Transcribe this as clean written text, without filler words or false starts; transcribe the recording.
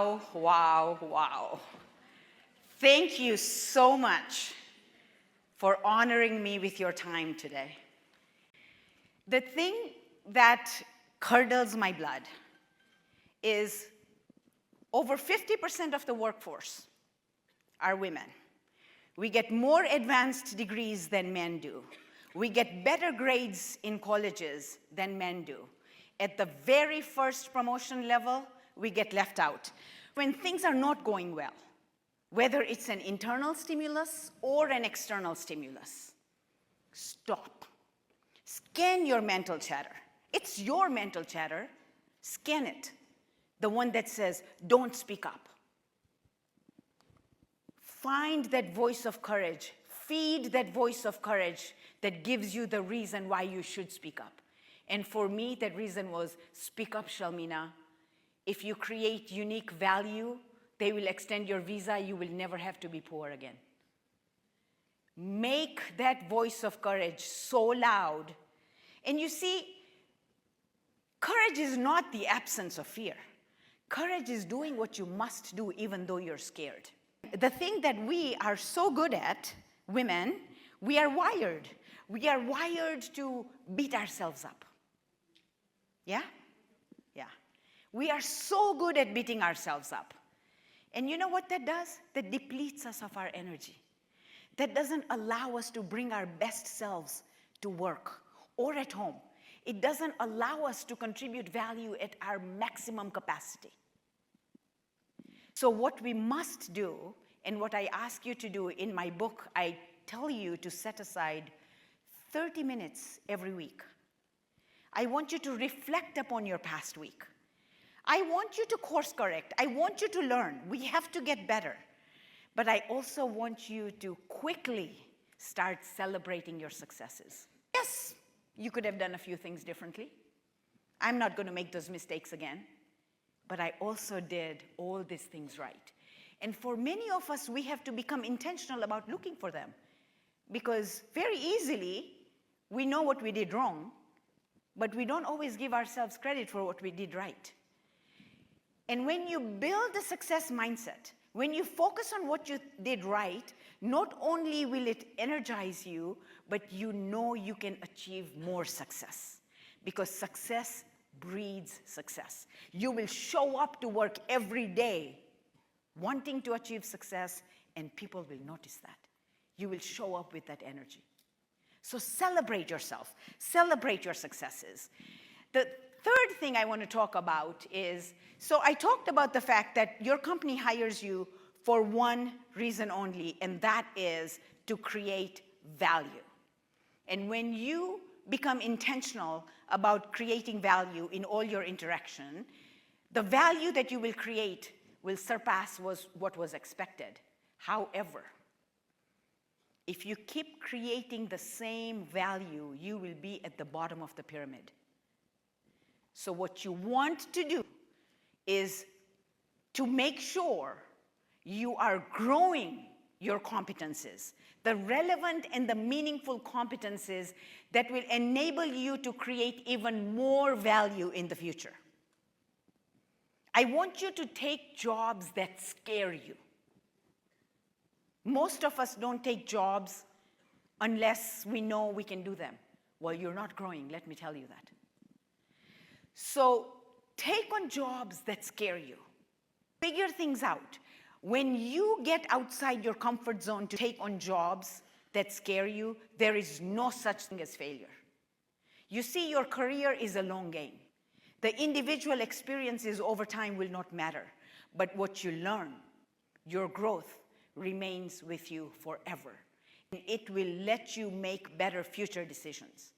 Wow, wow, wow. Thank you so much for honoring me with your time today. The thing that curdles my blood is over 50% of the workforce are women. We get more advanced degrees than men do. We get better grades in colleges than men do. At the very first promotion level, we get left out. When things are not going well, whether it's an internal stimulus or an external stimulus, stop. Scan your mental chatter. It's your mental chatter. Scan it. The one that says, don't speak up. Find that voice of courage. Feed that voice of courage that gives you the reason why you should speak up. And for me, that reason was, speak up, Shalmina. If you create unique value, they will extend your visa. You will never have to be poor again. Make that voice of courage so loud. And you see, courage is not the absence of fear. Courage is doing what you must do even though you're scared. The thing that we are so good at, women, we are wired. We are wired to beat ourselves up. Yeah? Yeah. We are so good at beating ourselves up. And you know what that does? That depletes us of our energy. That doesn't allow us to bring our best selves to work or at home. It doesn't allow us to contribute value at our maximum capacity. So what we must do, and what I ask you to do in my book, I tell you to set aside 30 minutes every week. I want you to reflect upon your past week. I want you to course correct. I want you to learn. We have to get better. But I also want you to quickly start celebrating your successes. Yes, you could have done a few things differently. I'm not going to make those mistakes again. But I also did all these things right. And for many of us, we have to become intentional about looking for them. Because very easily, we know what we did wrong, but we don't always give ourselves credit for what we did right. And when you build a success mindset, when you focus on what you did right, not only will it energize you, but you know you can achieve more success. Because success breeds success. You will show up to work every day wanting to achieve success, and people will notice that. You will show up with that energy. So celebrate yourself. Celebrate your successes. The third thing I want to talk about is, so I talked about the fact that your company hires you for one reason only, and that is to create value. And when you become intentional about creating value in all your interaction, the value that you will create will surpass what was expected. However, if you keep creating the same value, you will be at the bottom of the pyramid. So what you want to do is to make sure you are growing your competencies, the relevant and the meaningful competencies that will enable you to create even more value in the future. I want you to take jobs that scare you. Most of us don't take jobs unless we know we can do them. Well, you're not growing, let me tell you that. So take on jobs that scare you. Figure things out. When you get outside your comfort zone to take on jobs that scare you, there is no such thing as failure. You see, your career is a long game. The individual experiences over time will not matter, but what you learn, your growth, remains with you forever. And it will let you make better future decisions.